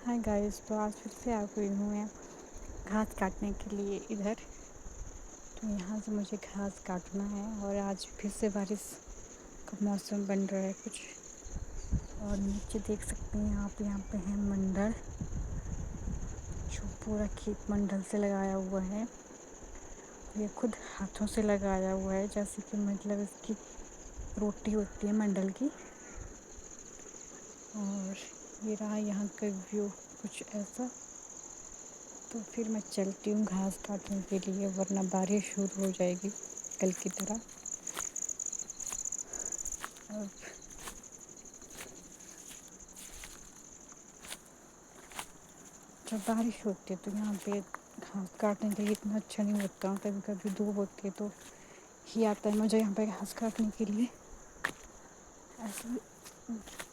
Hi guys. तो आज फिर से आ गई हूँ मैं घास काटने के लिए इधर। तो यहाँ से मुझे घास काटना है और आज फिर से बारिश का मौसम बन रहा है कुछ। और नीचे देख सकते हैं आप, यहाँ पे है मंडल, जो पूरा खेत मंडल से लगाया हुआ है। ये खुद हाथों से लगाया हुआ है, जैसे कि मतलब इसकी रोटी होती है मंडल की। और ये रहा यहाँ का व्यू कुछ ऐसा। तो फिर मैं चलती हूँ घास काटने के लिए, वरना बारिश शुरू हो जाएगी कल की तरह। अब जब बारिश होती है तो यहाँ पे घास काटने के लिए इतना अच्छा नहीं होता। कभी कभी धूप होती है तो ही आता है मुझे यहाँ पे घास काटने के लिए। ऐसे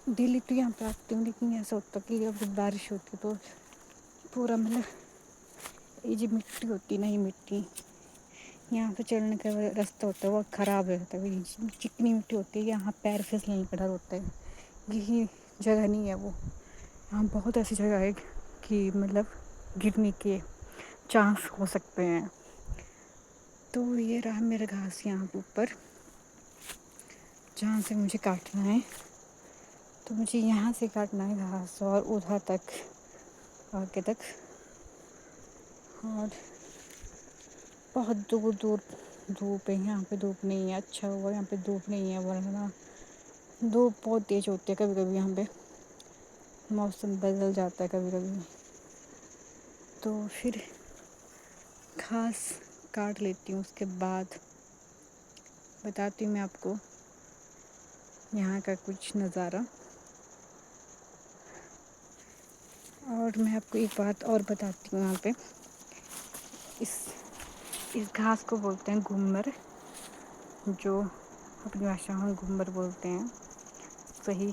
डेली तो यहाँ पे आती हूँ, लेकिन ऐसा होता है कि जब बारिश होती है तो पूरा मतलब ये जो मिट्टी होती है ना, ये मिट्टी यहाँ पे चलने का रास्ता होता है वो ख़राब हो जाता है। चिकनी मिट्टी होती है, यहाँ पैर फिसलने का डर होता है। यही जगह नहीं है वो। यहाँ बहुत ऐसी जगह है कि मतलब गिरने के चांस हो सकते हैं। तो ये रहा मेरा घास यहाँ पे ऊपर, जहाँ से मुझे काटना है। तो मुझे यहाँ से काटना है घास और उधर तक, आगे तक। और बहुत दूर दूर धूप है, यहाँ पे धूप नहीं है। अच्छा हुआ यहाँ पे धूप नहीं है, वरना धूप बहुत तेज़ होती है। कभी कभी यहाँ पे मौसम बदल जाता है कभी कभी। तो फिर घास काट लेती हूँ, उसके बाद बताती हूँ मैं आपको यहाँ का कुछ नज़ारा। और मैं आपको एक बात और बताती हूँ, यहाँ पे इस इस घास को बोलते हैं घूमर, जो अपनी भाषा में घूमर बोलते हैं। सही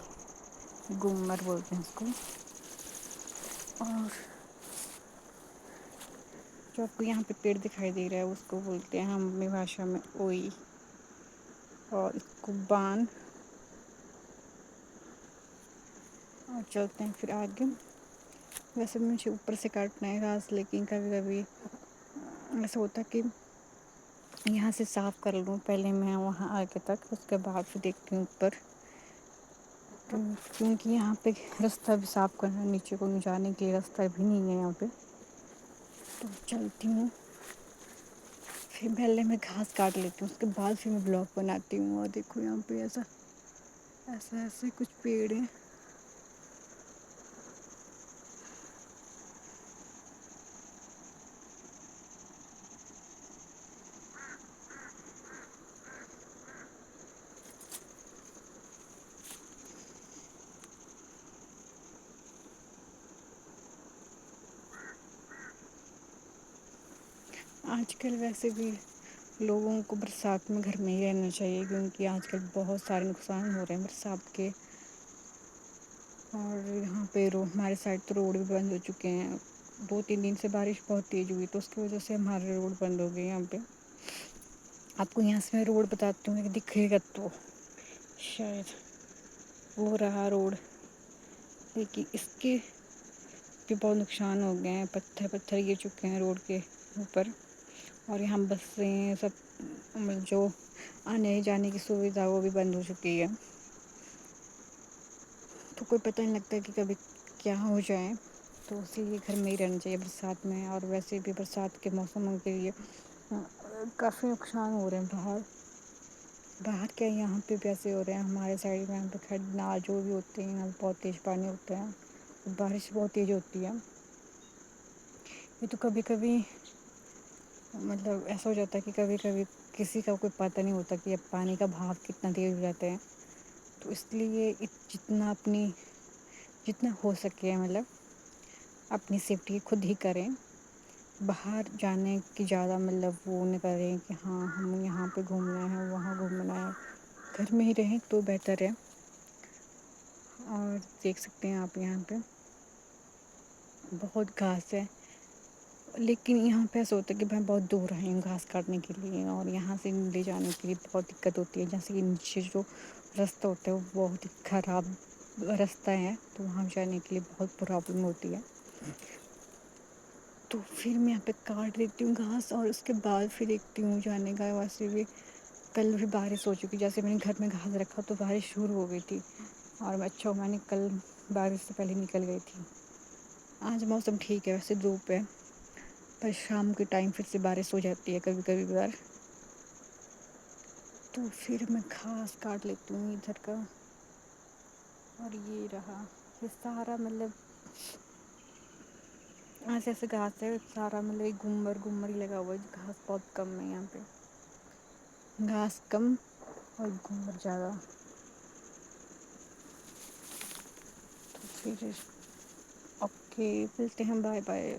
घूमर बोलते हैं इसको। और जो आपको यहाँ पे पेड़ दिखाई दे रहा है उसको बोलते हैं हम अपनी भाषा में ओई। और इसको बान। और चलते हैं फिर आगे। वैसे मुझे ऊपर से काटना है घास, लेकिन कभी कभी ऐसा होता है कि यहाँ से साफ़ कर लूँ पहले मैं वहाँ आगे तक, उसके बाद फिर देखती हूँ ऊपर। क्योंकि यहाँ पे रास्ता भी साफ़ करना है, नीचे को जाने के लिए रास्ता भी नहीं है यहाँ पे। तो चलती हूँ, फिर पहले मैं घास काट लेती हूँ, उसके बाद फिर मैं ब्लॉग बनाती हूँ। और देखो यहाँ पे ऐसा ऐसा ऐसे कुछ पेड़ हैं। आजकल वैसे भी लोगों को बरसात में घर में ही रहना चाहिए, क्योंकि आजकल बहुत सारे नुकसान हो रहे हैं बरसात के। और यहाँ पे हमारे साइड तो रोड भी बंद हो चुके हैं। 2-3 दिन से बारिश बहुत तेज़ हुई, तो उसकी वजह से हमारे रोड बंद हो गए यहाँ पे। आपको यहाँ से मैं रोड बताती हूँ, दिखेगा तो शायद वो रहा रोड। लेकिन इसके भी बहुत नुकसान हो गए हैं, पत्थर पत्थर गिर चुके हैं रोड के ऊपर। और यहाँ बसें सब, मतलब जो आने जाने की सुविधा वो भी बंद हो चुकी है। तो कोई पता नहीं लगता कि कभी क्या हो जाए। तो इसीलिए घर में ही रहना चाहिए बरसात में। और वैसे भी बरसात के मौसमों के लिए काफ़ी नुकसान हो रहे हैं बाहर। बाहर क्या, यहाँ पे भी ऐसे हो रहे हैं हमारे साइड में। यहाँ पे खड़ नाल जो भी होते हैं, यहाँ पे बहुत तेज़ पानी होता है, बारिश बहुत तेज़ होती है। ये तो कभी कभी मतलब ऐसा हो जाता है कि कभी कभी किसी का कोई पता नहीं होता कि अब पानी का बहाव कितना तेज़ हो जाता है। तो इसलिए जितना हो सके मतलब अपनी सेफ्टी खुद ही करें। बाहर जाने की ज़्यादा मतलब वो नहीं करें कि हाँ हम यहाँ पे घूमना है वहाँ घूमना है। घर में ही रहें तो बेहतर है। और देख सकते हैं आप, यहाँ पे बहुत घास है, लेकिन यहाँ पे ऐसा होता है कि मैं बहुत दूर आई हूँ घास काटने के लिए। और यहाँ से ले जाने के लिए बहुत दिक्कत होती है, जैसे कि नीचे जो रास्ता होता है वो बहुत ही ख़राब رستہ ہے تو وہاں جانے کے لیے بہت پرابلم ہوتی ہے. تو پھر میں یہاں پہ کاٹ دیتی ہوں گھاس اور اس کے بعد پھر دیکھتی ہوں جانے کا. ویسے بھی کل بھی بارش ہو چکی جیسے میں نے گھر میں گھاس رکھا تو بارش شروع ہو گئی تھی اور اچھا میں نے کل بارش سے پہلے نکل گئی تھی. آج موسم ٹھیک ہے ویسے دھوپ ہے پر شام کے ٹائم پھر سے بارش ہو جاتی ہے کبھی کبھی کبھار. تو پھر میں گھاس کاٹ لیتی ہوں ادھر کا. اور یہ رہا یہ سارا مطلب ایسے ایسے گھاس ہے سارا مطلب ایک گھومر گھومر ہی لگا ہوا ہے گھاس بہت کم ہے یہاں پہ. گھاس کم اور گھومر زیادہ. تو پھر اوکے ملتے ہیں بائے بائے.